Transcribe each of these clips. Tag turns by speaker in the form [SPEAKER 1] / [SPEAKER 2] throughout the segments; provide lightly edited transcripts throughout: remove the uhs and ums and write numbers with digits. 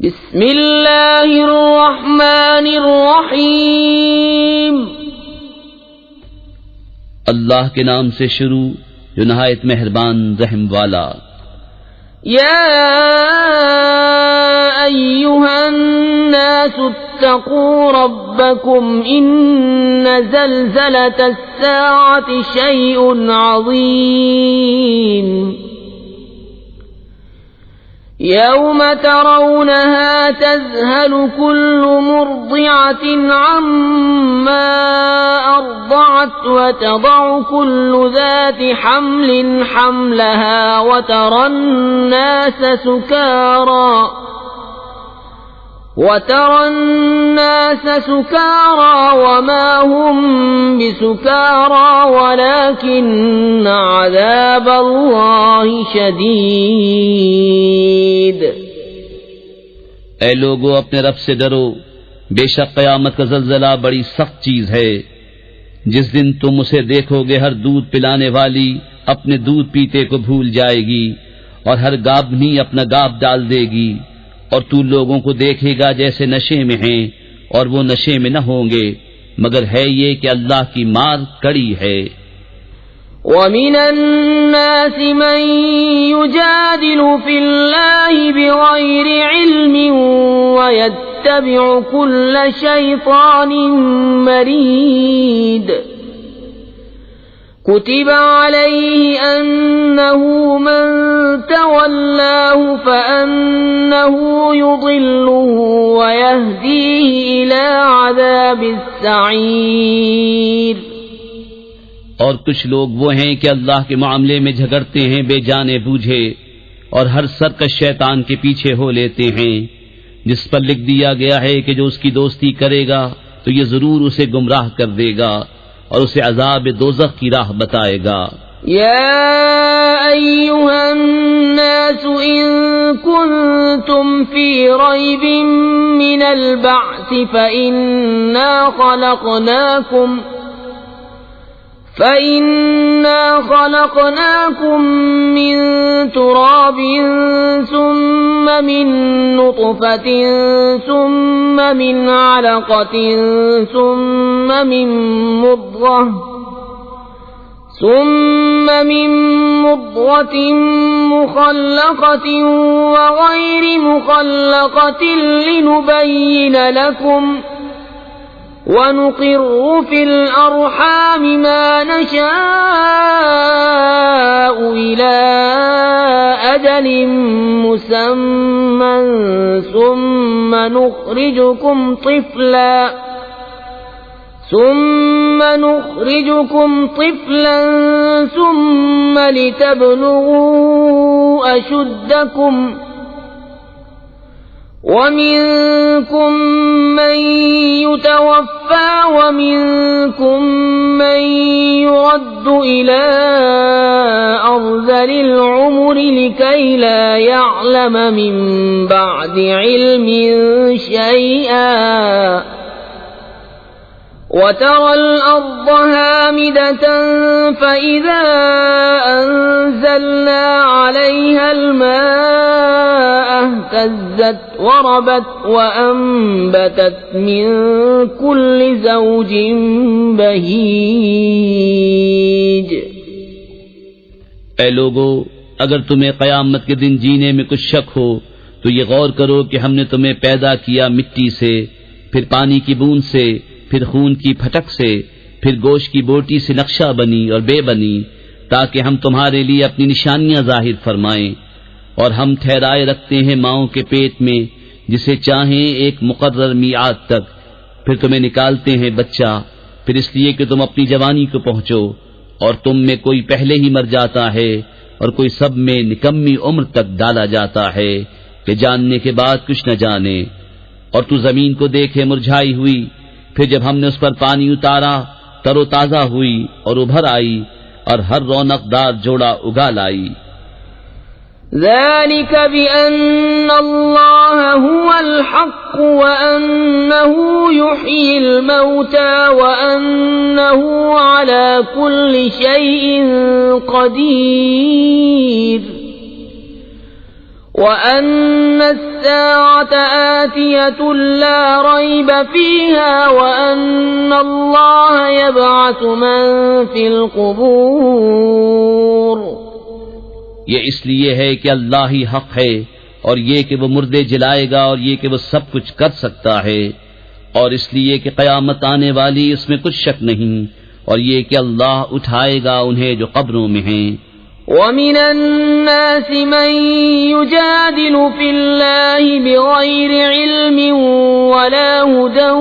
[SPEAKER 1] بسم اللہ الرحمن الرحیم
[SPEAKER 2] اللہ کے نام سے شروع جو نہایت مہربان رحم والا۔
[SPEAKER 1] یا ایھا الناس اتقوا ربکم ان زلزلة الساعة شیء عظیم یوم ترونها تذهل كل مرضعة عما أرضعت وتضع كل ذات حمل حملها وترى الناس سكارى وما هم بسكارى ولكن عذاب الله شديد۔
[SPEAKER 2] اے لوگو اپنے رب سے ڈرو، بے شک قیامت کا زلزلہ بڑی سخت چیز ہے۔ جس دن تم اسے دیکھو گے ہر دودھ پلانے والی اپنے دودھ پیتے کو بھول جائے گی اور ہر گابھنی اپنا گاب ڈال دے گی، اور تو لوگوں کو دیکھے گا جیسے نشے میں ہیں، اور وہ نشے میں نہ ہوں گے، مگر ہے یہ کہ اللہ کی مار کڑی ہے۔
[SPEAKER 1] وَمِنَ النَّاسِ مَن يُجَادِلُ فِي اللَّهِ بِغَيْرِ عِلْمٍ وَيَتَّبِعُ كُلَّ شَيْطَانٍ مَّرِيدٍ۔ كُتِبَ عَلَيْهِ أَنَّهُ مَن تَوَلَّاهُ فَأَنَّهُ يُضِلُّهُ وَيَهْدِيهِ إِلَى عَذَابِ السَّعِيرِ۔
[SPEAKER 2] اور کچھ لوگ وہ ہیں کہ اللہ کے معاملے میں جھگڑتے ہیں بے جانے بوجھے، اور ہر سرکش شیطان کے پیچھے ہو لیتے ہیں، جس پر لکھ دیا گیا ہے کہ جو اس کی دوستی کرے گا تو یہ ضرور اسے گمراہ کر دے گا اور اسے عذاب دوزخ کی راہ بتائے گا۔
[SPEAKER 1] یا ایھا الناس ان کنتم فی ریب من البعث فإنا خلقناكم من تراب ثم من نطفة ثم من علقة ثم من مضغة مخلقة وغير مخلقة لنبين لكم وَنُقِرُّ فِي الْأَرْحَامِ مَا نَشَاءُ إِلَىٰ أَجَلٍ مُّسَمًّى ثُمَّ نُخْرِجُكُمْ طِفْلًا ثُمَّ لِتَبْلُغُوا أَشُدَّكُمْ وَمِنكُم مَّن يُتَوَفَّىٰ وَمِنكُم مَّن يُرَدُّ إِلَىٰ أَرْذَلِ الْعُمُرِ لِكَيْ لَا يَعْلَمَ مِن بَعْدِ عِلْمٍ شَيْئًا وَتَرَى الْأَرْضَ هَامِدَةً فَإِذَا أَنزَلْنَا عَلَيْهَا الْمَاءَ اهْتَزَّتْ وَرَبَتْ وَأَنبَتَتْ مِن كُلِّ زَوْجٍ بَهِيجٍ۔
[SPEAKER 2] اے لوگو، اگر تمہیں قیامت کے دن جینے میں کچھ شک ہو تو یہ غور کرو کہ ہم نے تمہیں پیدا کیا مٹی سے، پھر پانی کی بوند سے، پھر خون کی پھٹک سے، پھر گوشت کی بوٹی سے نقشہ بنی اور بے بنی، تاکہ ہم تمہارے لیے اپنی نشانیاں ظاہر فرمائیں۔ اور ہم ٹھہرائے رکھتے ہیں ماؤں کے پیٹ میں جسے چاہیں ایک مقرر میعاد تک، پھر تمہیں نکالتے ہیں بچہ، پھر اس لیے کہ تم اپنی جوانی کو پہنچو، اور تم میں کوئی پہلے ہی مر جاتا ہے اور کوئی سب میں نکمی عمر تک ڈالا جاتا ہے کہ جاننے کے بعد کچھ نہ جانے۔ اور تو زمین کو دیکھے مرجھائی ہوئی، پھر جب ہم نے اس پر پانی اتارا تر و تازہ ہوئی اور ابھر آئی اور ہر رونق دار جوڑا اگا لائی۔
[SPEAKER 1] ذلك بأن الله هو الحق وأنه يحيي الموتى وأنه على كل شيء قدير وَأَنَّ السَّاعَةَ آتِيَةٌ لَا رَيْبَ فِيهَا وَأَنَّ اللَّهَ يَبْعَثُ مَن فِي الْقُبُورِ۔
[SPEAKER 2] یہ اس لیے ہے کہ اللہ ہی حق ہے، اور یہ کہ وہ مردے جلائے گا، اور یہ کہ وہ سب کچھ کر سکتا ہے، اور اس لیے کہ قیامت آنے والی اس میں کچھ شک نہیں، اور یہ کہ اللہ اٹھائے گا انہیں جو قبروں میں ہیں۔
[SPEAKER 1] وَمِنَ النَّاسِ مَن يُجَادِلُ فِي اللَّهِ بِغَيْرِ عِلْمٍ وَلَا هُدًى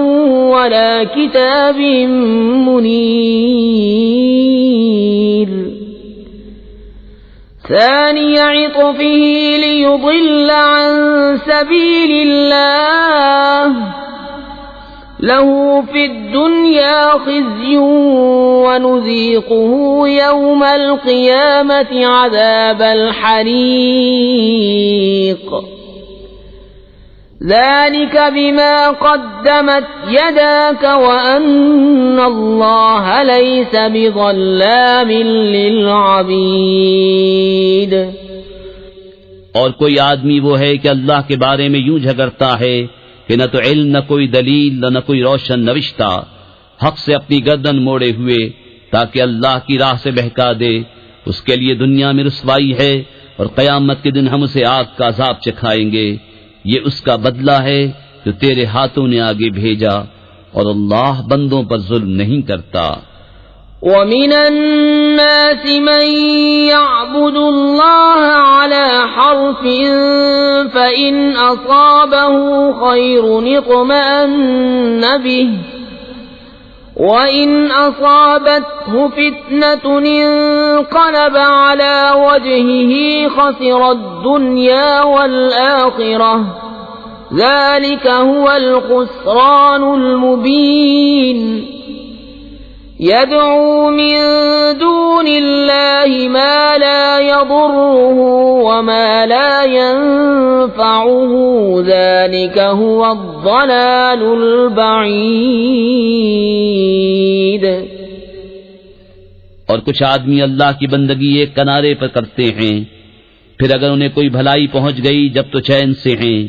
[SPEAKER 1] وَلَا كِتَابٍ مُنِيرٍ ثَانِيَ عِطْفِهِ لِيُضِلَّ عَن سَبِيلِ اللَّهِ لَهُ فِي الدُّنْيَا خِزْيٌ وَنُذِيقُهُ يَوْمَ الْقِيَامَةِ عَذَابَ الْحَرِيقِ ذَلِكَ بِمَا قَدَّمَتْ يَدَاكَ وَأَنَّ اللَّهَ لَيْسَ بِظَلَّامٍ لِّلْعَبِيدِ۔
[SPEAKER 2] اور کوئی آدمی وہ ہے کہ اللہ کے بارے میں یوں جھگڑتا ہے کہ نہ تو علم، نہ کوئی دلیل، نہ کوئی روشن نوشتہ، حق سے اپنی گردن موڑے ہوئے تاکہ اللہ کی راہ سے بہکا دے، اس کے لیے دنیا میں رسوائی ہے، اور قیامت کے دن ہم اسے آگ کا عذاب چکھائیں گے۔ یہ اس کا بدلہ ہے جو تیرے ہاتھوں نے آگے بھیجا، اور اللہ بندوں پر ظلم نہیں کرتا۔
[SPEAKER 1] وَمِنَ النَّاسِ مَن يَعْبُدُ اللَّهَ عَلَى حَرْفٍ فَإِنْ أَصَابَهُ خَيْرٌ اطْمَأَنَّ بِهِ وَإِنْ أَصَابَتْهُ فِتْنَةٌ انقَلَبَ عَلَى وَجْهِهِ خَسِرَ الدُّنْيَا وَالْآخِرَةَ ذَلِكَ هُوَ الْخُسْرَانُ الْمُبِينُ۔ يَدْعُو مِن دُونِ اللَّهِ مَا لَا يَضُرُّهُ وَمَا لَا يَنفَعُهُ ذَلِكَ هُوَ الضَّلَالُ الْبَعِيدُ۔
[SPEAKER 2] اور کچھ آدمی اللہ کی بندگی ایک کنارے پر کرتے ہیں، پھر اگر انہیں کوئی بھلائی پہنچ گئی جب تو چین سے ہیں،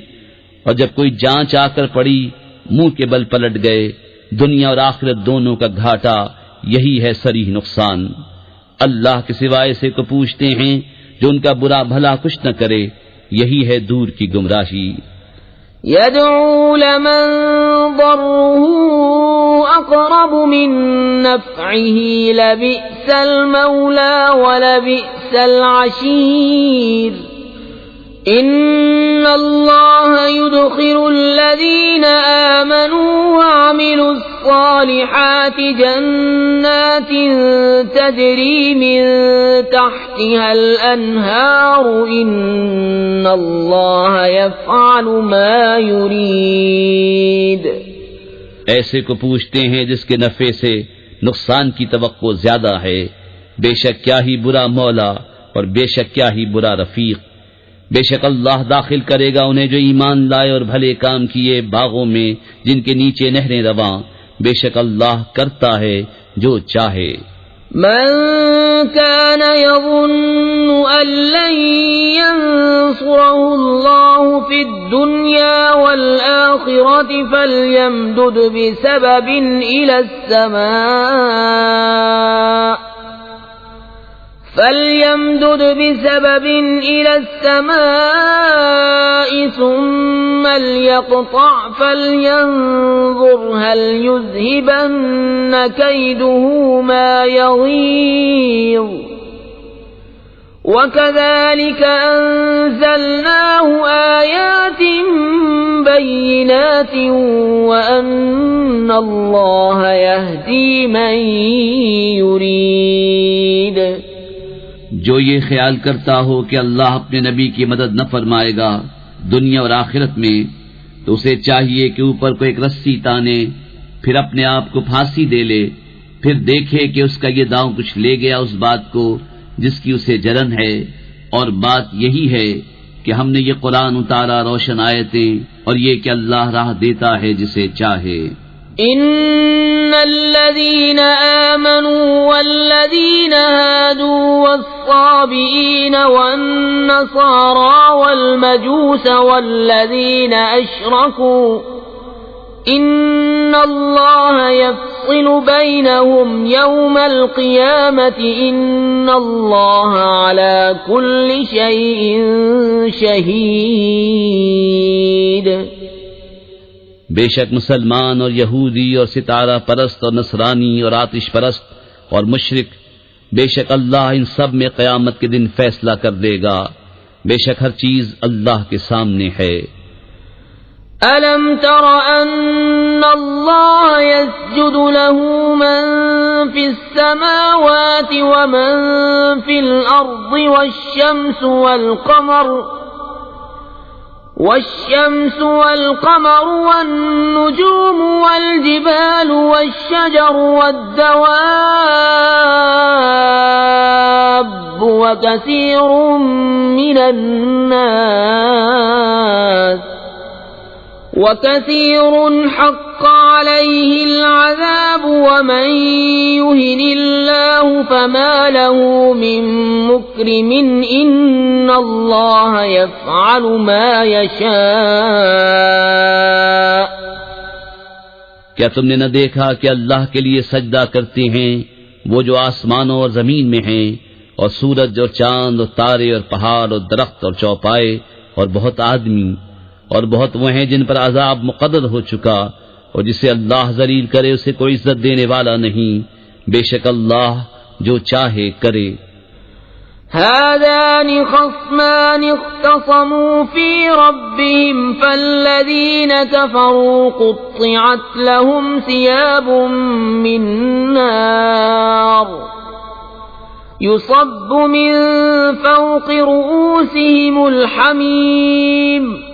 [SPEAKER 2] اور جب کوئی جانچ آ کر پڑی منہ کے بل پلٹ گئے۔ دنیا اور آخرت دونوں کا گھاٹا یہی ہے صریح نقصان۔ اللہ کے سوائے سے کو پوچھتے ہیں جو ان کا برا بھلا کچھ نہ کرے، یہی ہے دور کی گمراہی۔
[SPEAKER 1] يَدْعُو لَمَن ضَرُّهُ أَقْرَبُ مِن نَّفْعِهِ لَبِئْسَ الْمَوْلَى وَلَبِئْسَ الْعَشِيرُ۔ إِنَّ اللَّهَ يُدْخِلُ الَّذِينَ آمَنُوا وَعَمِلُوا الصَّالِحَاتِ جَنَّاتٍ تَجْرِي مِن تَحْتِهَا الْأَنْهَارُ إِنَّ اللَّهَ يَفْعَلُ مَا يُرِيدُ۔
[SPEAKER 2] ایسے کو پوچھتے ہیں جس کے نفع سے نقصان کی توقع زیادہ ہے، بے شک کیا ہی برا مولا اور بے شک کیا ہی برا رفیق۔ بے شک اللہ داخل کرے گا انہیں جو ایمان لائے اور بھلے کام کیے باغوں میں جن کے نیچے نہریں رواں، بے شک اللہ کرتا ہے جو چاہے۔
[SPEAKER 1] من كان يظن أن لن ينصره الله في الدنيا والآخرة فليمدد بسبب إلى السماء ثم ليقطع فلينظر هل يذهبن كيده ما يغيظ وكذلك أنزلناه آيات بينات وأن الله يهدي من يريد۔
[SPEAKER 2] جو یہ خیال کرتا ہو کہ اللہ اپنے نبی کی مدد نہ فرمائے گا دنیا اور آخرت میں، تو اسے چاہیے کہ اوپر کو ایک رسی تانے، پھر اپنے آپ کو پھانسی دے لے، پھر دیکھے کہ اس کا یہ داؤں کچھ لے گیا اس بات کو جس کی اسے جلن ہے، اور بات یہی ہے کہ ہم نے یہ قرآن اتارا روشن آیتیں، اور یہ کہ اللہ راہ دیتا ہے جسے چاہے۔
[SPEAKER 1] إن الذين آمنوا والذين هادوا والصابئين والنصارى والمجوس والذين أشركوا إن الله يفصل بينهم يوم القيامة إن الله على كل شيء شهيد.
[SPEAKER 2] بے شک مسلمان اور یہودی اور ستارہ پرست اور نصرانی اور آتش پرست اور مشرک، بے شک اللہ ان سب میں قیامت کے دن فیصلہ کر دے گا. بے شک ہر چیز اللہ کے سامنے ہے.
[SPEAKER 1] أَلَمْ تَرَ أَنَّ اللَّهَ يَسْجُدُ لَهُ مَن فِي السَّمَاوَاتِ وَمَن فِي الْأَرْضِ والشمس والقمر والنجوم والجبال والشجر والدواب وكثير حق عليه العذاب ومن يهن الله فما له من مكرم إن الله يفعل ما يشاء.
[SPEAKER 2] کیا تم نے نہ دیکھا کہ اللہ کے لیے سجدہ کرتے ہیں وہ جو آسمانوں اور زمین میں ہیں، اور سورج اور چاند اور تارے اور پہاڑ اور درخت اور چوپائے اور بہت آدمی، اور بہت وہ ہیں جن پر عذاب مقرر ہو چکا، اور جسے اللہ ذلیل کرے اسے کوئی عزت دینے والا نہیں. بے شک اللہ جو چاہے کرے.
[SPEAKER 1] هذان خصمان اختصموا في ربهم فالذين كفروا قطعت لهم ثياب من نار يصب من فوق رؤوسهم الحميم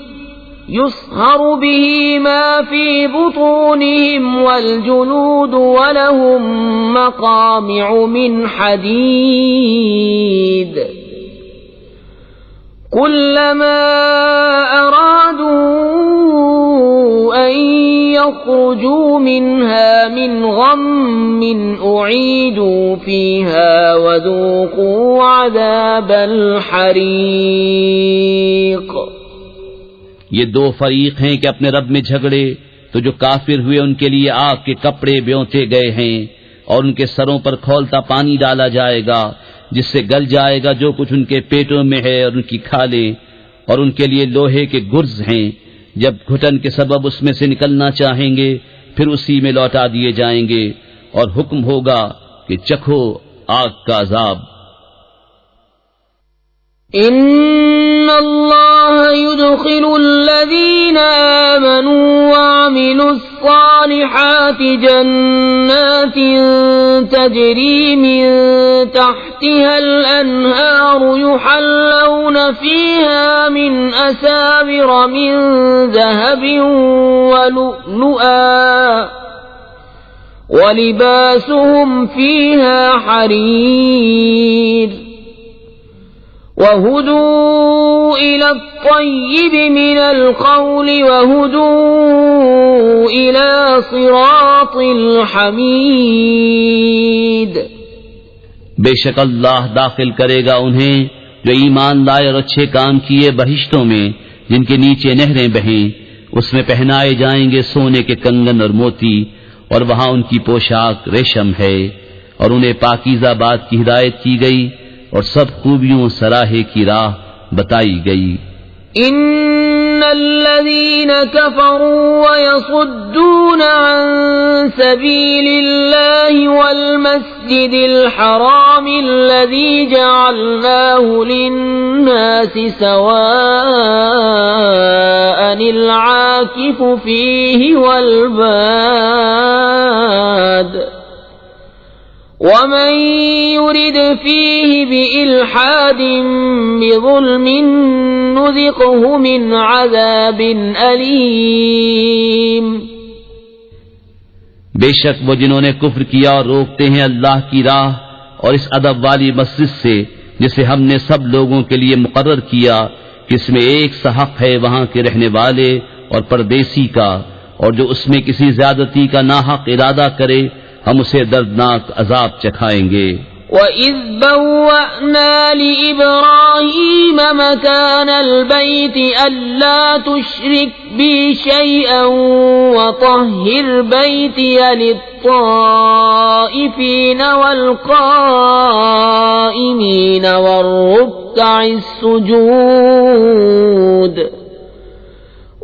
[SPEAKER 1] يصهر به ما في بطونهم والجلود ولهم مقامع من حديد كلما أرادوا أن يخرجوا منها من غم أعيدوا فيها وذوقوا عذاب الحريق.
[SPEAKER 2] یہ دو فریق ہیں کہ اپنے رب میں جھگڑے، تو جو کافر ہوئے ان کے لیے آگ کے کپڑے بیونتے گئے ہیں، اور ان کے سروں پر کھولتا پانی ڈالا جائے گا جس سے گل جائے گا جو کچھ ان کے پیٹوں میں ہے اور ان کی کھالیں، اور ان کے لیے لوہے کے گرز ہیں، جب گھٹن کے سبب اس میں سے نکلنا چاہیں گے پھر اسی میں لوٹا دیے جائیں گے، اور حکم ہوگا کہ چکھو آگ کا عذاب.
[SPEAKER 1] إن الله يدخل الذين آمنوا وعملوا الصالحات جنات تجري من تحتها الأنهار يحلون فيها من أساور من ذهب ولؤلؤا ولباسهم فيها حرير وهدوا إلى الطيب من القول وهدوا إلى صراط الحميد.
[SPEAKER 2] بے شک اللہ داخل کرے گا انہیں جو ایمان لائے اور اچھے کام کیے بہشتوں میں جن کے نیچے نہریں بہیں، اس میں پہنائے جائیں گے سونے کے کنگن اور موتی، اور وہاں ان کی پوشاک ریشم ہے، اور انہیں پاکیزہ بات کی ہدایت کی گئی اور سب خوبیوں سراہے کی راہ بتائی گئی.
[SPEAKER 1] ان الذين كفروا ويصدون عن سبيل الله والمسجد الحرام الذي جعلناه للناس سواء العاكف فيه والباد ومن يرد فيه بإلحاد بظلم نذقه من عذاب أليم.
[SPEAKER 2] بے شک وہ جنہوں نے کفر کیا اور روکتے ہیں اللہ کی راہ اور اس ادب والی مسجد سے جسے ہم نے سب لوگوں کے لیے مقرر کیا کہ اس میں ایک سا حق ہے وہاں کے رہنے والے اور پردیسی کا، اور جو اس میں کسی زیادتی کا ناحق ارادہ کرے ہم اسے دردناک عذاب چکھائیں گے۔
[SPEAKER 1] وَإِذْ بَوَّأْنَا لِإِبْرَاهِيمَ مَكَانَ الْبَيْتِ أَلَّا تُشْرِكْ بِي شَيْئًا وَطَهِّرْ بَيْتِيَ لِلطَّائِفِينَ وَالْقَائِمِينَ وَالرُّكَّعِ السُّجُودِ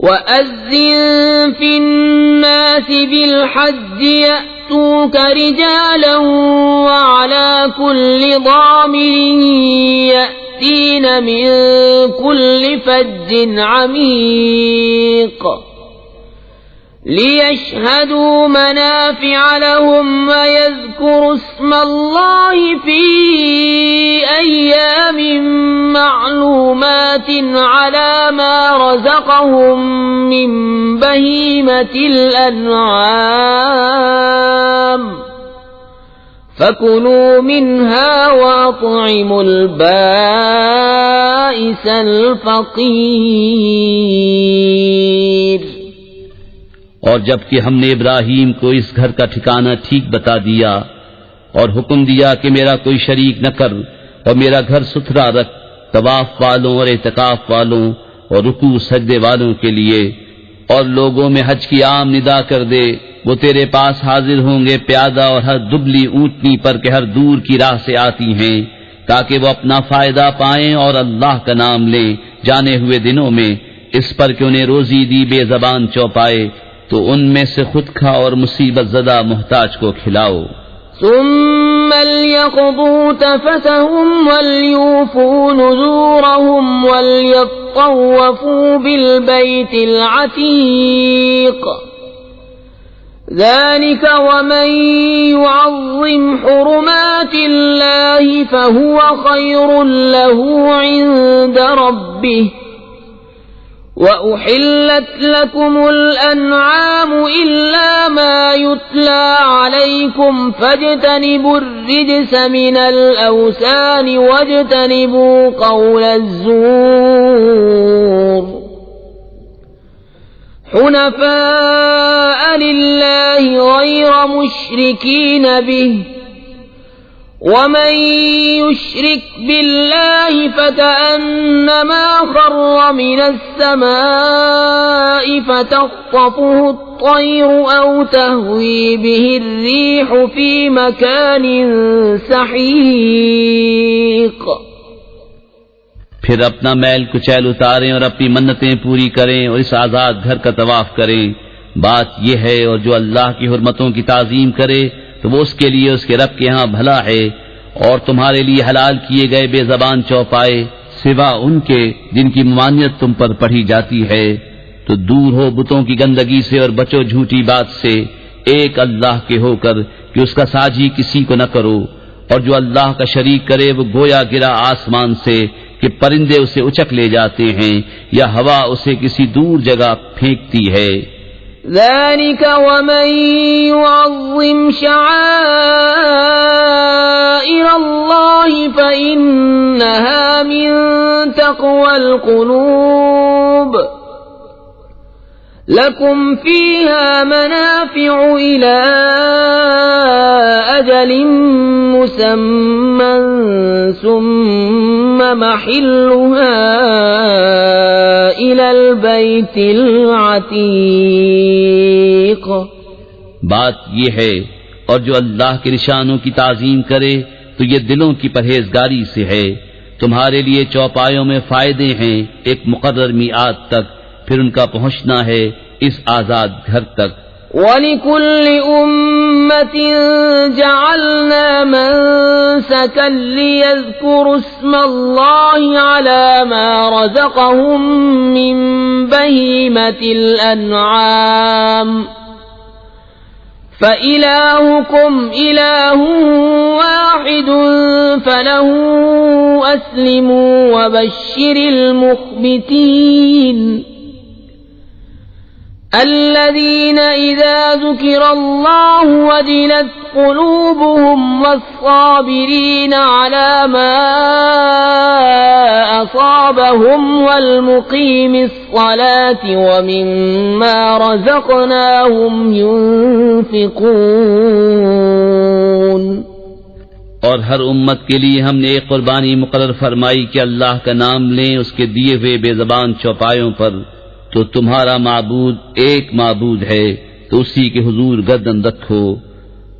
[SPEAKER 1] وَأَذِّن فِي النَّاسِ بِالْحَجِّ يَأْتُوكَ رِجَالًا وَعَلَى كُلِّ ضَامِرٍ يَأْتِينَ مِن كُلِّ فَجٍّ عَمِيقٍ لِيَشْهَدُوا مَنَافِعَ لَهُمْ وَيَذْكُرُوا اسْمَ اللَّهِ فِي أَيَّامٍ مَّعْلُومَاتٍ عَلَى مَا رَزَقَهُم مِّن بَهِيمَةِ الْأَنْعَامِ فَكُلُوا مِنْهَا وَأَطْعِمُوا الْبَائِسَ الْفَقِيرَ۔
[SPEAKER 2] اور جب کہ ہم نے ابراہیم کو اس گھر کا ٹھکانہ ٹھیک بتا دیا اور حکم دیا کہ میرا کوئی شریک نہ کر اور میرا گھر ستھرا رکھ طواف والوں اور اعتکاف والوں اور رکوع سجدے والوں کے لیے، اور لوگوں میں حج کی عام ندا کر دے، وہ تیرے پاس حاضر ہوں گے پیادہ اور ہر دبلی اونٹنی پر کہ ہر دور کی راہ سے آتی ہیں، تاکہ وہ اپنا فائدہ پائیں اور اللہ کا نام لیں جانے ہوئے دنوں میں، اس پر کہ انہیں روزی دی بے زبان چوپائے تو ان میں سے خود کھا اور مصیبت زدہ محتاج کو کھلاؤ۔
[SPEAKER 1] ثم ليقضوا تفثهم وليوفوا نذورهم وليطوفوا بالبيت العتيق ذلك ومن يعظم حرمات الله فهو خير له عند ربه وَأُحِلَّتْ لَكُمُ الْأَنْعَامُ إِلَّا مَا يُتْلَى عَلَيْكُمْ فَاجْتَنِبُوا الرِّجْسَ مِنَ الْأَوْثَانِ وَاجْتَنِبُوا قَوْلَ الزُّورِ حُنَفَاءَ لِلَّهِ غَيْرَ مُشْرِكِينَ بِهِ وَمَن يُشْرِكْ بِاللَّهِ فَكَأَنَّمَا خَرَّ مِنَ السَّمَاءِ فَتَخْطَفُهُ الطَّيْرُ أَوْ تَهْوِي بِهِ الرِّيحُ فِي مَكَانٍ سَحِيقٍ۔
[SPEAKER 2] پھر اپنا میل کچیل اتاریں اور اپنی منتیں پوری کریں اور اس آزاد گھر کا طواف کریں۔ بات یہ ہے، اور جو اللہ کی حرمتوں کی تعظیم کرے تو وہ اس کے لیے اس کے رب کے ہاں بھلا ہے، اور تمہارے لیے حلال کیے گئے بے زبان چوپائے سوا ان کے جن کی ممانعت تم پر پڑھی جاتی ہے، تو دور ہو بتوں کی گندگی سے اور بچو جھوٹی بات سے، ایک اللہ کے ہو کر کہ اس کا ساجی کسی کو نہ کرو، اور جو اللہ کا شریک کرے وہ گویا گرا آسمان سے کہ پرندے اسے اچک لے جاتے ہیں یا ہوا اسے کسی دور جگہ پھینکتی ہے۔
[SPEAKER 1] ذَلِكَ وَمَن يُعَظِّمْ شَعَائِرَ اللَّهِ فَإِنَّهَا مِن تَقْوَى الْقُلُوبِ لَكُمْ فِيهَا مَنَافِعُ إِلَى أَجَلٍ مُّسَمًّى ثُمَّ مَحِلُّهَا إِلَى الْبَيْتِ الْعَتِيقِ۔
[SPEAKER 2] بات یہ ہے، اور جو اللہ کے نشانوں کی تعظیم کرے تو یہ دلوں کی پرہیزگاری سے ہے۔ تمہارے لیے چوپایوں میں فائدے ہیں ایک مقرر میعاد تک، پھر ان کا پہنچنا ہے اس آزاد گھر تک۔
[SPEAKER 1] وَلِكُلِّ أُمَّةٍ جَعَلْنَا مَنسَكًا لِيَذْكُرُوا اسْمَ اللَّهِ عَلَى مَا رَزَقَهُم مِّن بَهِيمَةِ الْأَنْعَامِ فَإِلَٰهُكُمْ إِلَٰهٌ وَاحِدٌ فَلَهُ أَسْلِمُوا وَبَشِّرِ الْمُخْبِتِينَ۔ الذين إذا ذكر الله وجلت قلوبهم والصابرين على ما أصابهم والمقيم الصلاة ومما رزقناهم ينفقون.
[SPEAKER 2] اور ہر امت کے لیے ہم نے ایک قربانی مقرر فرمائی کہ اللہ کا نام لیں اس کے دیے ہوئے بے زبان چوپایوں پر. تو تمہارا معبود ایک معبود ہے تو اسی کے حضور گردن رکھو.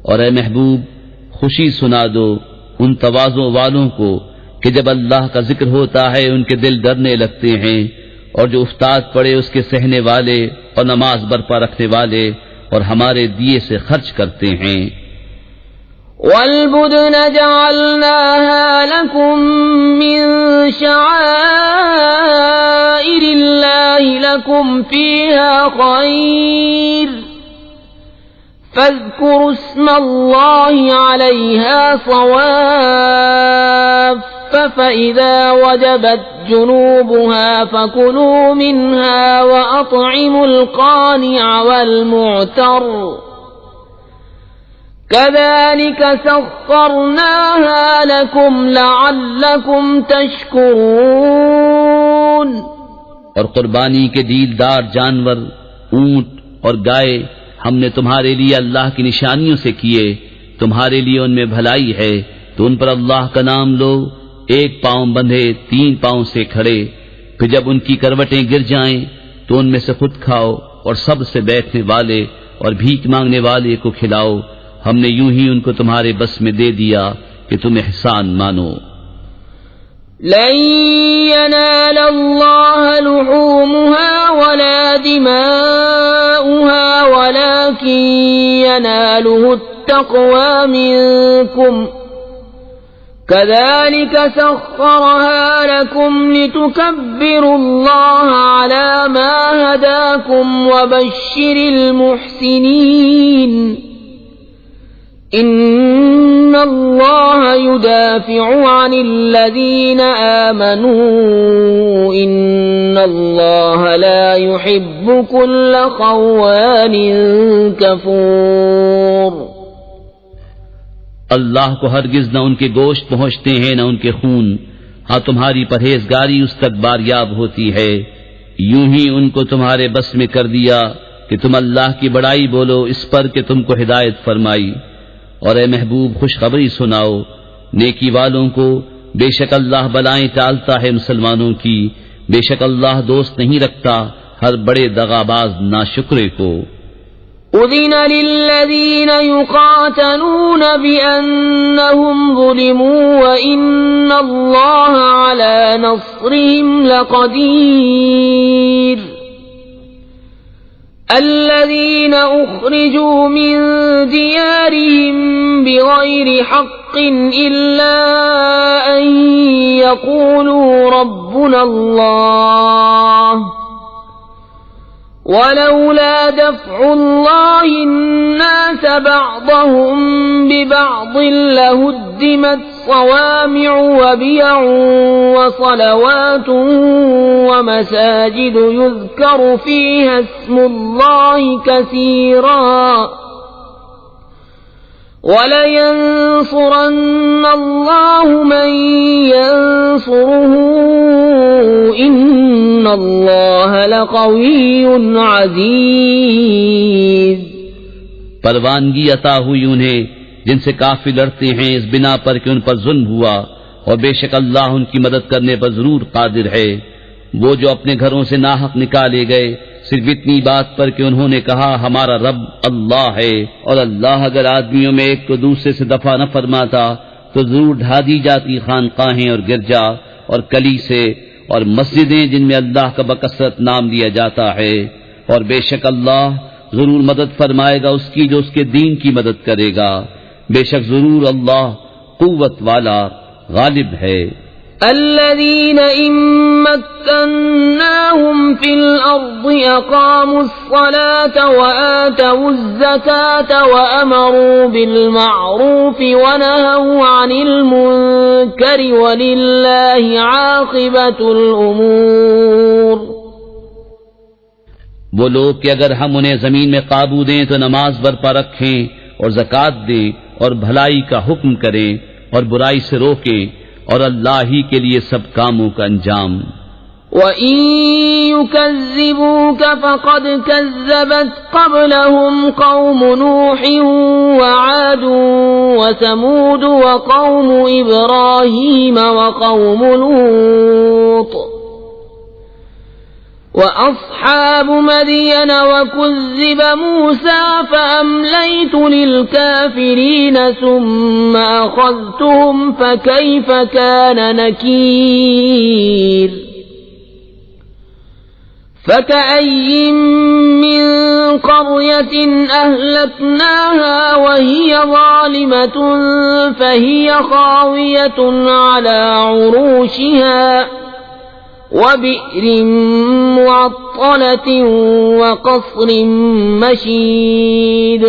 [SPEAKER 2] اور اے محبوب خوشی سنا دو ان تواضع والوں کو کہ جب اللہ کا ذکر ہوتا ہے ان کے دل ڈرنے لگتے ہیں، اور جو افتاد پڑے اس کے سہنے والے اور نماز برپا رکھنے والے اور ہمارے دیے سے خرچ کرتے ہیں.
[SPEAKER 1] وَالْبُدْنَ جَعَلْنَاهَا لَكُم مِّن شَعَائِرِ اللَّهِ لَكُمْ فِيهَا خَيْرٌ فَاذْكُرُوا اسْمَ اللَّهِ عَلَيْهَا صَوَافَّ فَإِذَا وَجَبَتْ جُنُوبُهَا فَكُلُوا مِنْهَا وَأَطْعِمُوا الْقَانِعَ وَالْمُعْتَرَّ كَذَلِكَ سَخَّرْنَاهَا لَكُمْ لَعَلَّكُمْ تَشْكُرُونَ.
[SPEAKER 2] اور قربانی کے دیلدار جانور اونٹ اور گائے ہم نے تمہارے لیے اللہ کی نشانیوں سے کیے، تمہارے لیے ان میں بھلائی ہے، تو ان پر اللہ کا نام لو، ایک پاؤں بندھے 3 پاؤں سے کھڑے. پھر جب ان کی کروٹیں گر جائیں تو ان میں سے خود کھاؤ اور سب سے بیٹھنے والے اور بھیک مانگنے والے کو کھلاؤ. ہم نے یوں ہی ان کو تمہارے بس میں دے دیا کہ تم احسان مانو.
[SPEAKER 1] لن ينال الله لحومها ولا دماؤها ولكن يناله التقوى منكم كذلك سخرها لكم لتكبروا الله على ما هداكم وبشر المحسنين. ان اللہ يدافع عن الذین آمنوا ان اللہ لا يحب كل خوان کفور.
[SPEAKER 2] اللہ کو ہرگز نہ ان کے گوشت پہنچتے ہیں نہ ان کے خون، ہاں تمہاری پرہیزگاری اس تک باریاب ہوتی ہے. یوں ہی ان کو تمہارے بس میں کر دیا کہ تم اللہ کی بڑائی بولو اس پر کہ تم کو ہدایت فرمائی. اور اے محبوب خوشخبری سناؤ نیکی والوں کو، بے شک اللہ بلائیں ٹالتا ہے مسلمانوں کی، بے شک اللہ دوست نہیں رکھتا ہر بڑے دغاباز ناشکرے کو.
[SPEAKER 1] اذن للذین یقاتلون بأنہم ظلموا وإن اللہ علی نصرهم لقدیر. الذين أخرجوا من ديارهم بغير حق إلا أن يقولوا ربنا الله ولولا دفع الله الناس بعضهم ببعض لهدمت صوامع وبيع وصلوات ومساجد يذكر فيها اسم الله كثيرا وَلَيَنصُرَنَّ اللَّهُ مَن يَنصُرُهُ إِنَّ اللَّهَ لَقَوِيٌّ عَزِيزٌ.
[SPEAKER 2] پروانگی عطا ہوئی انہیں جن سے کافر لڑتے ہیں اس بنا پر کہ ان پر ظلم ہوا، اور بے شک اللہ ان کی مدد کرنے پر ضرور قادر ہے. وہ جو اپنے گھروں سے ناحق نکالے گئے صرف اتنی بات پر کہ انہوں نے کہا ہمارا رب اللہ ہے، اور اللہ اگر آدمیوں میں ایک کو دوسرے سے دفع نہ فرماتا تو ضرور ڈھا دی جاتی خانقاہیں اور گرجا اور کلیسے اور مسجدیں جن میں اللہ کا بکثرت نام لیا جاتا ہے. اور بے شک اللہ ضرور مدد فرمائے گا اس کی جو اس کے دین کی مدد کرے گا. بے شک ضرور اللہ قوت والا غالب ہے.
[SPEAKER 1] الذين إن مكناهم في الأرض أقاموا الصلاة وآتوا الزكاة وأمروا بالمعروف ونهوا عن المنكر ولله عاقبة الأمور.
[SPEAKER 2] وہ لوگ کہ اگر ہم انہیں زمین میں قابو دیں تو نماز برپا رکھیں اور زکوٰۃ دیں اور بھلائی کا حکم کریں اور برائی سے روکیں اور اللہ ہی کے لیے سب کاموں کا انجام۔
[SPEAKER 1] وَإِن يُكَذِّبُوكَ فَقَدْ كَذَّبَتْ قَبْلَهُمْ قَوْمُ نُوحٍ وَعَادٌ وَثَمُودُ وَقَوْمُ إِبْرَاهِيمَ وَقَوْمُ لُوطٍ وَأَصْحَابُ مَدْيَنَ وَكُذِّبَ مُوسَى فَأَمْلَيْتُ لِلْكَافِرِينَ ثُمَّ أَخَذْتُهُمْ فَكَيْفَ كَانَ نَكِيرِ فَكَأَيٍّ مِّن قَرْيَةٍ أَهْلَكْنَاهَا وَهِيَ ظَالِمَةٌ فَهِيَ خَاوِيَةٌ عَلَى عُرُوشِهَا وَبِئْرٍ مُّعَطَّلَةٍ وَقَصْرٍ مَّشِيدٍ۔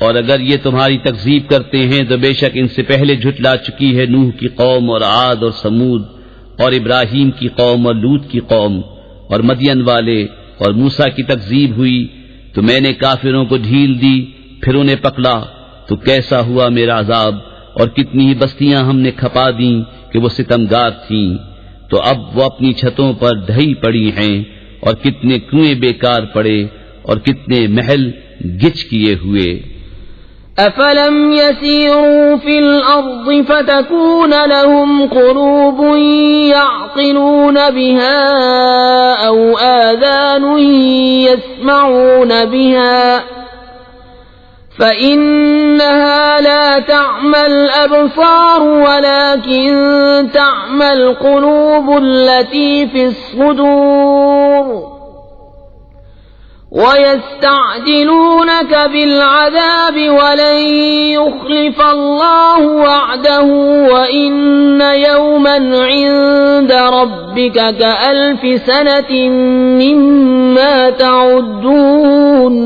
[SPEAKER 2] اور اگر یہ تمہاری تکذیب کرتے ہیں تو بے شک ان سے پہلے جھٹلا چکی ہے نوح کی قوم اور عاد اور سمود اور ابراہیم کی قوم اور لوط کی قوم اور مدین والے، اور موسیٰ کی تکذیب ہوئی تو میں نے کافروں کو ڈھیل دی، پھر انہیں پکڑا تو کیسا ہوا میرا عذاب، اور کتنی ہی بستیاں ہم نے کھپا دیں کہ وہ ستمگار تھیں، تو اب وہ اپنی چھتوں پر ڈھئی پڑی ہیں، اور کتنے کنویں بیکار پڑے اور کتنے محل گچ کیے ہوئے۔
[SPEAKER 1] أَفَلَمْ يَسِيرُوا فِي الْأَرْضِ فَتَكُونَ لَهُمْ قُلُوبٌ يَعْقِلُونَ بِهَا أَوْ آذَانٌ يَسْمَعُونَ بِهَا فَإِنَّهَا لَا تَعْمَى الْأَبْصَارُ وَلَكِن تَعْمَى الْقُلُوبُ الَّتِي فِي الصُّدُورِ وَيَسْتَعْجِلُونَكَ بِالْعَذَابِ وَلَن يُخْلِفَ اللَّهُ وَعْدَهُ وَإِنَّ يَوْمًا عِندَ رَبِّكَ كَأَلْفِ سَنَةٍ مِّمَّا تَعُدُّونَ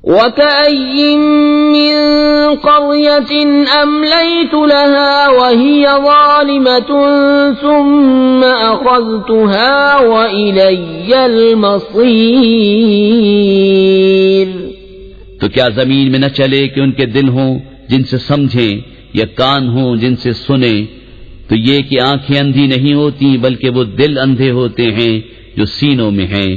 [SPEAKER 1] وَكَأَيٍّن مِّن قَرْيَةٍ أَمْلَيْتُ لَهَا وَهِيَ ظَالِمَةٌ ثُمَّ أَخَذْتُهَا وَإِلَيَّ الْمَصِيرُ۔
[SPEAKER 2] تو کیا زمین میں نہ چلے کہ ان کے دل ہوں جن سے سمجھیں، یا کان ہوں جن سے سنیں؟ تو یہ کہ آنکھیں اندھی نہیں ہوتی بلکہ وہ دل اندھے ہوتے ہیں جو سینوں میں ہیں،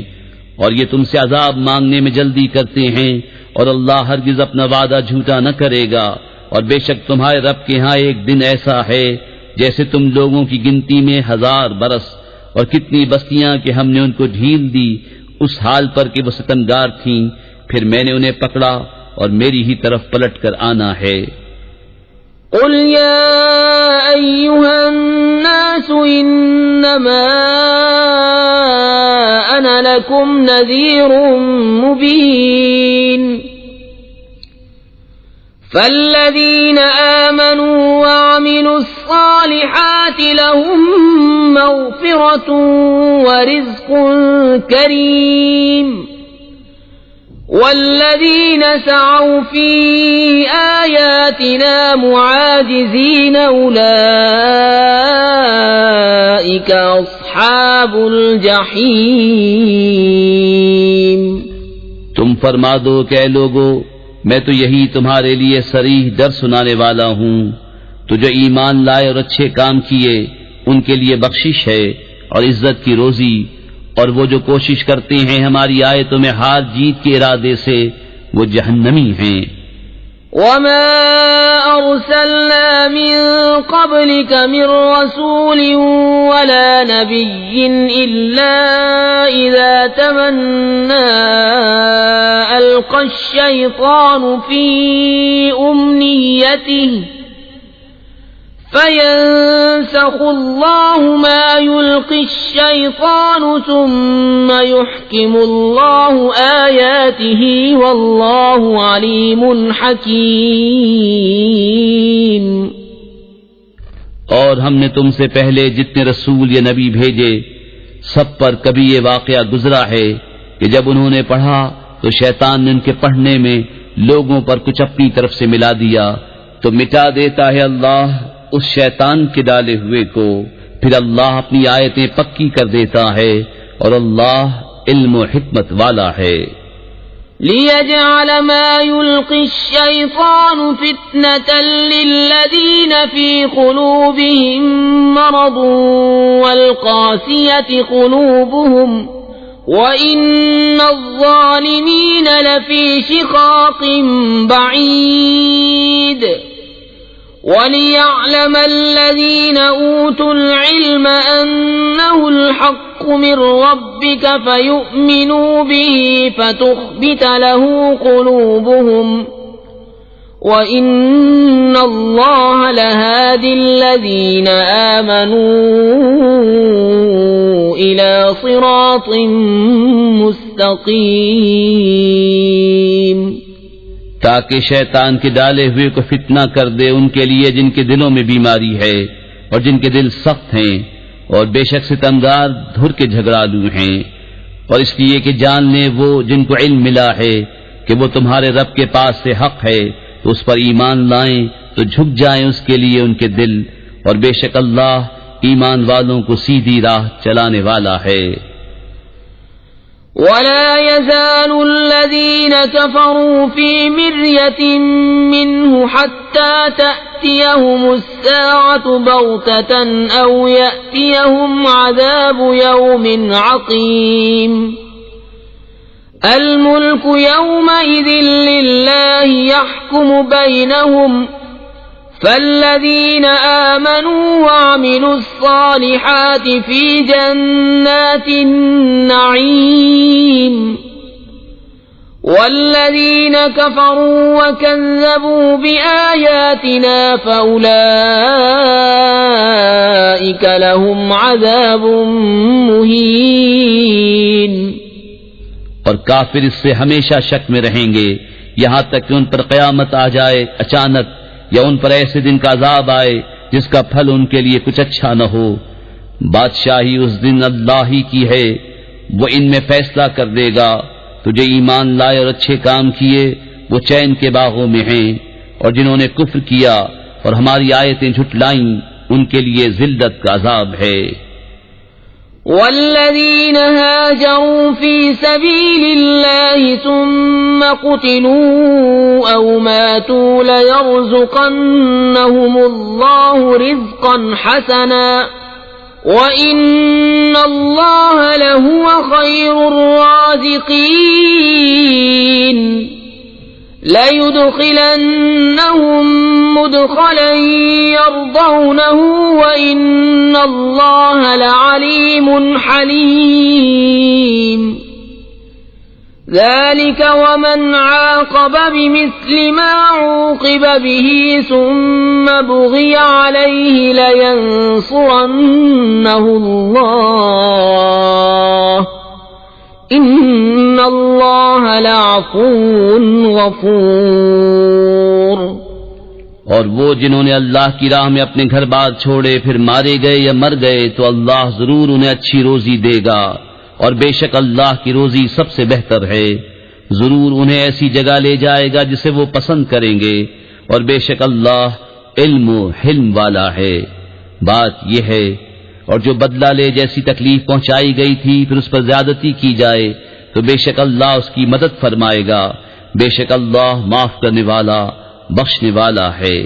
[SPEAKER 2] اور یہ تم سے عذاب مانگنے میں جلدی کرتے ہیں، اور اللہ ہرگز اپنا وعدہ جھوٹا نہ کرے گا، اور بے شک تمہارے رب کے ہاں ایک دن ایسا ہے جیسے تم لوگوں کی گنتی میں 1000 برس، اور کتنی بستیاں کہ ہم نے ان کو ڈھیل دی اس حال پر کہ وہ ستمگار تھیں، پھر میں نے انہیں پکڑا اور میری ہی طرف پلٹ کر آنا ہے۔
[SPEAKER 1] قُلْ يَا أَيُّهَا النَّاسُ إِنَّمَا أَنَا لَكُمْ نَذِيرٌ مُبِينٌ فَالَّذِينَ آمَنُوا وَعَمِلُوا الصَّالِحَاتِ لَهُم مَّغْفِرَةٌ وَرِزْقٌ كَرِيمٌ وَالَّذِينَ سَعَوْا فِي آيَاتِنَا مُعَاجِزِينَ أُولَئِكَ أَصْحَابُ الْجَحِيمِ۔
[SPEAKER 2] تم فرما دو کہ اے لوگو، میں تو یہی تمہارے لیے صریح ڈر سنانے والا ہوں، تو جو ایمان لائے اور اچھے کام کیے ان کے لیے بخشش ہے اور عزت کی روزی، اور وہ جو کوشش کرتے ہیں ہماری آیتوں میں ہار جیت کے ارادے سے وہ جہنمی ہیں۔
[SPEAKER 1] وَمَا أَرْسَلْنَا مِن قَبْلِكَ مِن رَّسُولٍ وَلَا نَبِيٍّ إِلَّا إِذَا تَمَنَّىٰ أَلْقَى الشَّيْطَانُ فِي أُمْنِيَّتِهِ فَيَنسَخُ اللَّهُ مَا يُلْقِي الشَّيْطَانُ ثُمَّ يُحْكِمُ اللَّهُ آيَاتِهِ وَاللَّهُ عَلِيمٌ حَكِيمٌ۔
[SPEAKER 2] اور ہم نے تم سے پہلے جتنے رسول یا نبی بھیجے سب پر کبھی یہ واقعہ گزرا ہے کہ جب انہوں نے پڑھا تو شیطان نے ان کے پڑھنے میں لوگوں پر کچھ اپنی طرف سے ملا دیا، تو مٹا دیتا ہے اللہ اس شیطان کے ڈالے ہوئے کو، پھر اللہ اپنی آیتیں پکی کر دیتا ہے اور اللہ علم و حکمت والا ہے.
[SPEAKER 1] ليجعل ما يلقي الشيطان فتنة للذين في قلوبهم مرض والقاسية قلوبهم وإن الظالمين لفي شقاق بعيد وليعلم الذين أوتوا العلم أنه الحق من ربك فيؤمنوا به فتخبت له قلوبهم وإن الله لهادي الذين آمنوا إلى صراط مستقيم.
[SPEAKER 2] تاکہ شیطان کے ڈالے ہوئے کو فتنہ کر دے ان کے لیے جن کے دلوں میں بیماری ہے اور جن کے دل سخت ہیں، اور بے شک ستمگار دھر کے جھگڑالو ہیں، اور اس لیے کہ جان لیں وہ جن کو علم ملا ہے کہ وہ تمہارے رب کے پاس سے حق ہے تو اس پر ایمان لائیں تو جھک جائیں اس کے لیے ان کے دل، اور بے شک اللہ ایمان والوں کو سیدھی راہ چلانے والا ہے.
[SPEAKER 1] ولا يزال الذين كفروا في مرية منه حتى تأتيهم الساعة بغتة أو يأتيهم عذاب يوم عقيم. الملك يومئذ لله يحكم بينهم فالذين آمنوا وعملوا الصالحات في جنات النعيم والذين كفروا وكذبوا بآياتنا فأولئك لهم عذاب مهين.
[SPEAKER 2] اور کافر اس سے ہمیشہ شک میں رہیں گے یہاں تک کہ ان پر قیامت آ جائے اچانک، یا ان پر ایسے دن کا عذاب آئے جس کا پھل ان کے لیے کچھ اچھا نہ ہو. بادشاہی اس دن اللہ ہی کی ہے، وہ ان میں فیصلہ کر دے گا. تو جو ایمان لائے اور اچھے کام کیے وہ چین کے باغوں میں ہیں، اور جنہوں نے کفر کیا اور ہماری آیتیں جھٹلائیں ان کے لیے ذلت کا عذاب ہے.
[SPEAKER 1] والذين هاجروا في سبيل الله ثم قتلوا أو ماتوا ليرزقنهم الله رزقا حسنا وإن الله لهو خير الرازقين. لَيُدْخِلَنَّهُمْ مُدْخَلًا يَرْضَوْنَهُ وَإِنَّ اللَّهَ لَعَلِيمٌ حَلِيمٌ. ذَلِكَ وَمَنْ عَاقَبَ بِمِثْلِ مَا عُوقِبَ بِهِ ثُمَّ بُغِيَ عَلَيْهِ لَيَنصُرَنَّهُ اللَّهُ ان اللہ لعفو غفور.
[SPEAKER 2] اور وہ جنہوں نے اللہ کی راہ میں اپنے گھر بار چھوڑے پھر مارے گئے یا مر گئے تو اللہ ضرور انہیں اچھی روزی دے گا، اور بے شک اللہ کی روزی سب سے بہتر ہے. ضرور انہیں ایسی جگہ لے جائے گا جسے وہ پسند کریں گے، اور بے شک اللہ علم و حلم والا ہے. بات یہ ہے، اور جو بدلہ لے جیسی تکلیف پہنچائی گئی تھی پھر اس پر زیادتی کی جائے تو بے شک اللہ اس کی مدد فرمائے گا. بے شک اللہ معاف کرنے والا بخشنے والا ہے.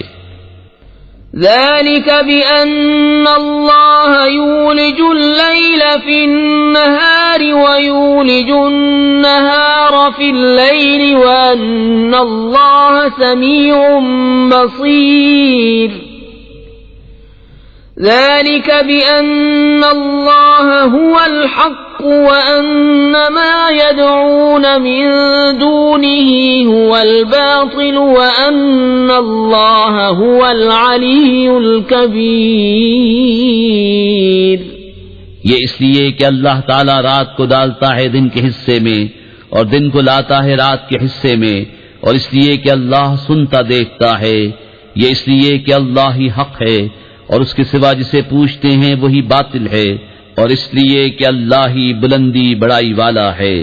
[SPEAKER 1] ذلك بأن الله يولج الليل في النهار ويولج النهار في الليل وأن الله سميع بصير. ذلك بأن الله هو الحق وأن ما يدعون من دونه هو الباطل وأن الله هو العلي الكبير.
[SPEAKER 2] یہ اس لیے کہ اللہ تعالی رات کو ڈالتا ہے دن کے حصے میں اور دن کو لاتا ہے رات کے حصے میں، اور اس لیے کہ اللہ سنتا دیکھتا ہے. یہ اس لیے کہ اللہ ہی حق ہے اور اس کے سوا جسے پوچھتے ہیں وہی باطل ہے، اور اس لیے کہ اللہ ہی بلندی بڑائی والا ہے.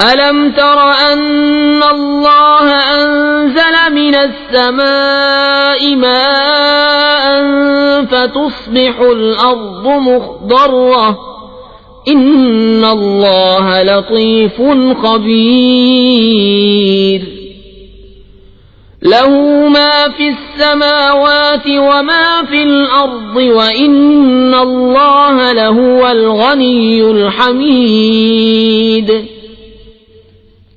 [SPEAKER 1] أَلَمْ تَرَ أَنَّ اللَّهَ أَنزَلَ مِنَ السَّمَاءِ مَاءً فَتُصْبِحُ الْأَرْضُ مُخْضَرَّةً إن الله لطيف خبير له ما في السماوات وما في الأرض وإن الله لهو الغني الحميد.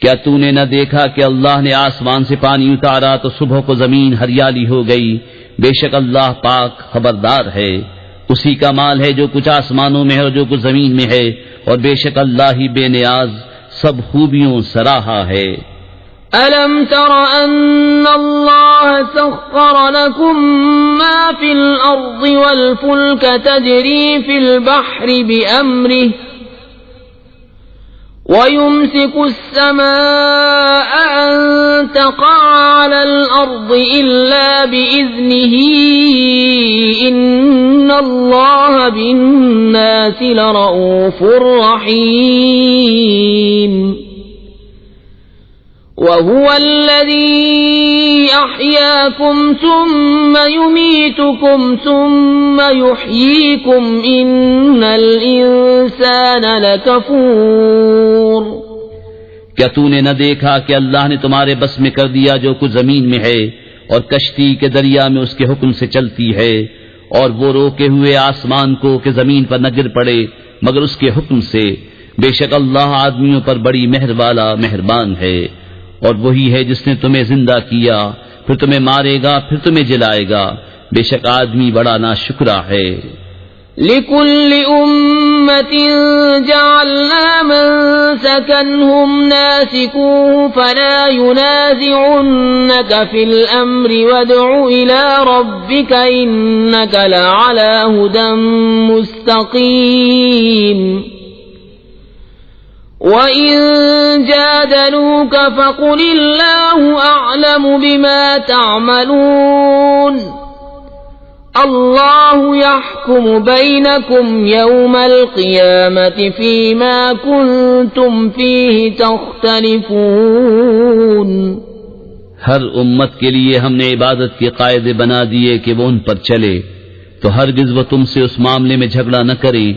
[SPEAKER 2] کیا تو نے نہ دیکھا کہ اللہ نے آسمان سے پانی اتارا تو صبح کو زمین ہریالی ہو گئی؟ بے شک اللہ پاک خبردار ہے. اسی کا مال ہے جو کچھ آسمانوں میں ہے اور جو کچھ زمین میں ہے، اور بے شک اللہ ہی بے نیاز سب خوبیوں سراہا ہے.
[SPEAKER 1] أَلَمْ تَرَ أَنَّ اللَّهَ سَخَّرَ لَكُم مَّا فِي الْأَرْضِ وَالْفُلْكَ تَجْرِي فِي الْبَحْرِ بِأَمْرِهِ وَيُمْسِكُ السَّمَاءَ أَن تَقَعَ عَلَى الْأَرْضِ إِلَّا بِإِذْنِهِ إِنَّ اللَّهَ بِالنَّاسِ لَرَءُوفٌ رَّحِيمٌ. وَهُوَ الَّذِي أَحْيَاكُمْ ثُمَّ يُمِيتُكُمْ ثُمَّ يُحْيِيكُمْ إِنَّ الْإِنسَانَ لَكَفُورٌ.
[SPEAKER 2] کیا تو نے نہ دیکھا کہ اللہ نے تمہارے بس میں کر دیا جو کچھ زمین میں ہے، اور کشتی کے دریا میں اس کے حکم سے چلتی ہے، اور وہ روکے ہوئے آسمان کو کہ زمین پر نہ گر پڑے مگر اس کے حکم سے. بے شک اللہ آدمیوں پر بڑی مہر والا مہربان ہے. اور وہی ہے جس نے تمہیں زندہ کیا، پھر تمہیں مارے گا، پھر تمہیں جلائے گا. بے شک آدمی بڑا ناشکرا ہے.
[SPEAKER 1] لِكُلِّ أُمَّةٍ جَعَلْنَا مَنسَكًا هُمْ نَاسِكُوهُ فَلَا يُنَازِعُنَّكَ فِي الْأَمْرِ وَادْعُ إِلَى رَبِّكَ إِنَّكَ لَعَلَى هُدًى مُسْتَقِيمٍ. وَإِن جَادَلُوكَ فَقُلِ اللَّهُ أَعْلَمُ بِمَا تَعْمَلُونَ. اللَّهُ يَحْكُمُ بَيْنَكُمْ يَوْمَ الْقِيَامَةِ فِيمَا كُنتُمْ فِيهِ تَخْتَلِفُونَ.
[SPEAKER 2] ہر امت کے لیے ہم نے عبادت کے قاعدے بنا دیے کہ وہ ان پر چلے، تو ہرگز وہ تم سے اس معاملے میں جھگڑا نہ کریں،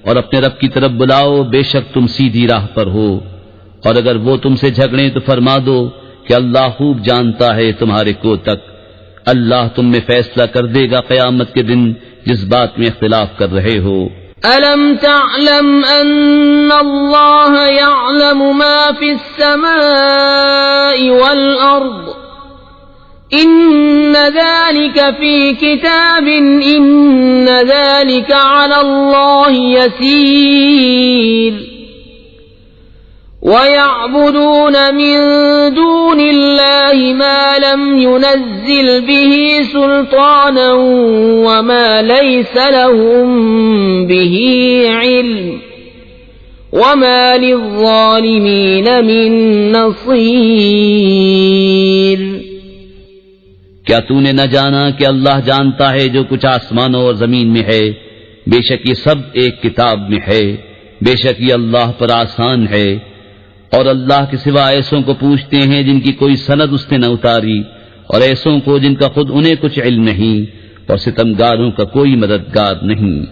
[SPEAKER 2] اور اپنے رب کی طرف بلاؤ، بے شک تم سیدھی راہ پر ہو. اور اگر وہ تم سے جھگڑیں تو فرما دو کہ اللہ خوب جانتا ہے تمہارے کو تک. اللہ تم میں فیصلہ کر دے گا قیامت کے دن جس بات میں اختلاف کر رہے ہو.
[SPEAKER 1] أَلَمْ تَعْلَمْ أَنَّ اللَّهَ يَعْلَمُ مَا فِي السَّمَاءِ وَالْأَرْضِ إِنَّ ذَلِكَ فِي كِتَابٍ إِنَّ ذَلِكَ عَلَى اللَّهِ يَسِيرٌ. وَيَعْبُدُونَ مِن دُونِ اللَّهِ مَا لَمْ يُنَزِّلْ بِهِ سُلْطَانًا وَمَا لَيْسَ لَهُم بِهِ عِلْمٌ وَمَا لِلظَّالِمِينَ مِن نَّصِيرٍ.
[SPEAKER 2] کیا تو نے نہ جانا کہ اللہ جانتا ہے جو کچھ آسمانوں اور زمین میں ہے؟ بے شک یہ سب ایک کتاب میں ہے. بے شک یہ اللہ پر آسان ہے. اور اللہ کے سوا ایسوں کو پوچھتے ہیں جن کی کوئی سند اس نے نہ اتاری، اور ایسوں کو جن کا خود انہیں کچھ علم نہیں، اور ستمگاروں کا کوئی مددگار نہیں.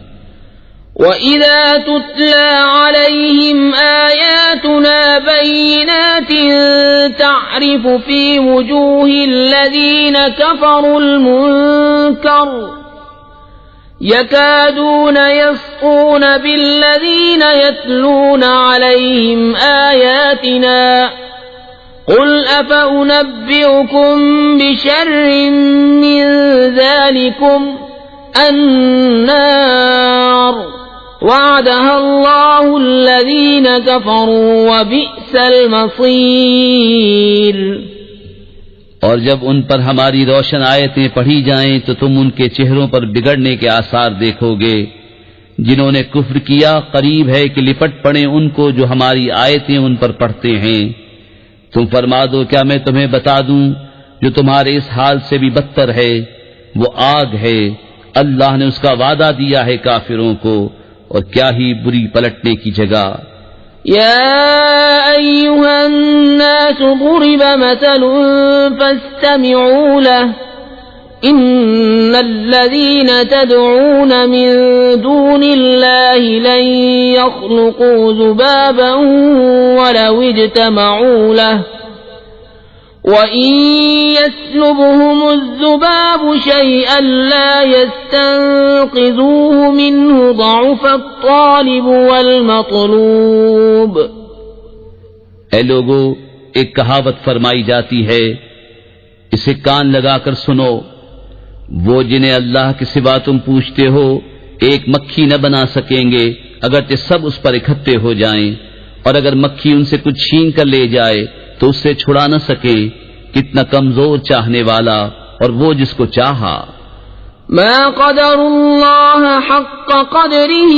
[SPEAKER 1] وَإِذَا تُتْلَى عَلَيْهِمْ آيَاتُنَا بَيِّنَاتٍ تَعْرِفُ فِي وُجُوهِ الَّذِينَ كَفَرُوا الْمُنكَرَ يَكَادُونَ يَسْطُونَ بِالَّذِينَ يَتْلُونَ عَلَيْهِمْ آيَاتِنَا قُلْ أَفَأُنَبِّئُكُم بِشَرٍّ مِّن ذَلِكُمْ النَّارُ وَعَدَهَا اللَّهُ الَّذِينَ كَفَرُوا وَبِئْسَ الْمَصِيرُ.
[SPEAKER 2] اور جب ان پر ہماری روشن آیتیں پڑھی جائیں تو تم ان کے چہروں پر بگڑنے کے آثار دیکھو گے. جنہوں نے کفر کیا قریب ہے کہ لپٹ پڑیں ان کو جو ہماری آیتیں ان پر پڑھتے ہیں. تم فرما دو کیا میں تمہیں بتا دوں جو تمہارے اس حال سے بھی بدتر ہے؟ وہ آگ ہے، اللہ نے اس کا وعدہ دیا ہے کافروں کو، اور کیا ہی بری پلٹنے کی جگہ.
[SPEAKER 1] يا أيها الناس ضرب مثل فاستمعوا له إن الذين تدعون من دون الله لن يخلقوا ذبابا ولو اجتمعوا له وإن يسلبهم الذباب شيئا لا يستنقذوه منه ضعف الطالب والمطلوب.
[SPEAKER 2] اے لوگو، ایک کہاوت فرمائی جاتی ہے، اسے کان لگا کر سنو، وہ جنہیں اللہ کے سوا تم پوچھتے ہو ایک مکھی نہ بنا سکیں گے اگرچہ سب اس پر اکٹھے ہو جائیں، اور اگر مکھی ان سے کچھ چھین کر لے جائے تو اس سے چھڑا نہ سکے. کتنا کمزور چاہنے والا اور وہ جس کو چاہا.
[SPEAKER 1] ما قدر الله حق قدره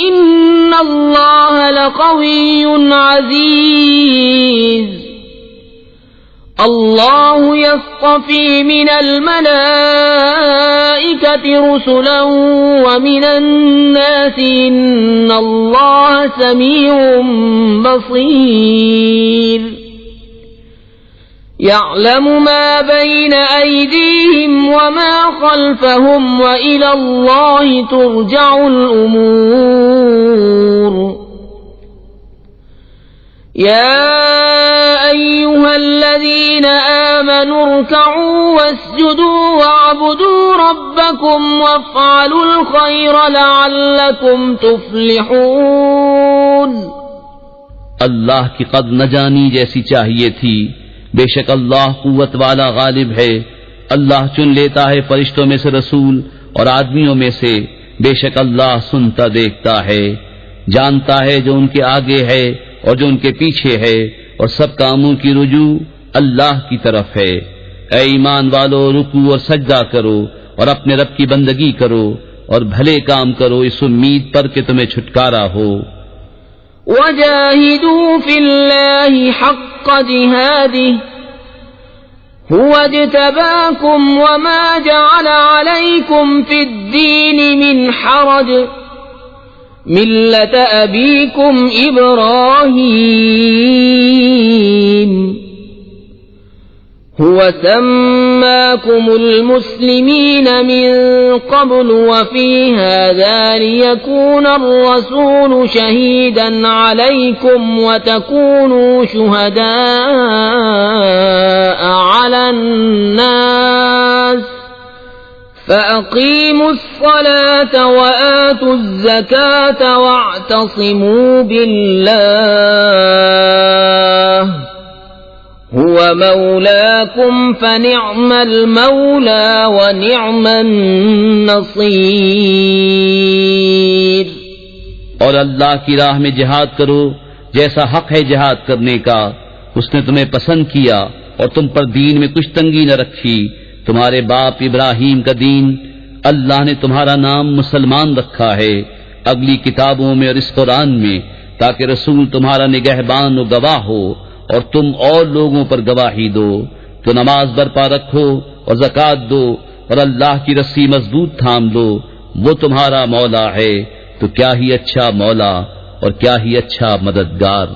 [SPEAKER 1] إن الله لقوي عزيز. الله يصطفي من الملائكة رسلا ومن الناس إن الله سميع بصير. يعلم ما بين أيديهم وما خلفهم وإلى الله ترجع الأمور. يا أيها الذين آمنوا اركعوا واسجدوا واعبدوا ربكم وافعلوا الخير لعلكم تفلحون.
[SPEAKER 2] اللہ کی قدر نہ جانی جیسی چاہیے تھی، بے شک اللہ قوت والا غالب ہے. اللہ چن لیتا ہے فرشتوں میں سے رسول اور آدمیوں میں سے، بے شک اللہ سنتا دیکھتا ہے، جانتا ہے جو ان کے آگے ہے اور جو ان کے پیچھے ہے، اور سب کاموں کی رجوع اللہ کی طرف ہے. اے ایمان والو، رکوع اور سجدہ کرو اور اپنے رب کی بندگی کرو اور بھلے کام کرو اس امید پر کہ تمہیں چھٹکارا ہو.
[SPEAKER 1] وجاهدوا في الله حق جهاده هو اجتباكم وما جعل عليكم في الدين من حرج ملة أبيكم إبراهيم هو سماكم المسلمين من قبل وفي هذا ليكون الرسول شهيدا عليكم وتكونوا شهداء على الناس فأقيموا الصلاة وآتوا الزكاة واعتصموا بالله هو مولاكم فنعم المولى ونعم النصير.
[SPEAKER 2] اور اللہ کی راہ میں جہاد کرو جیسا حق ہے جہاد کرنے کا. اس نے تمہیں پسند کیا اور تم پر دین میں کچھ تنگی نہ رکھی. تمہارے باپ ابراہیم کا دین اللہ نے تمہارا نام مسلمان رکھا ہے اگلی کتابوں میں اور اس قرآن میں، تاکہ رسول تمہارا نگہبان و گواہ ہو اور تم اور لوگوں پر گواہی دو. تو نماز برپا رکھو اور زکوٰۃ دو اور اللہ کی رسی مضبوط تھام لو. وہ تمہارا مولا ہے، تو کیا ہی اچھا مولا اور کیا ہی اچھا مددگار.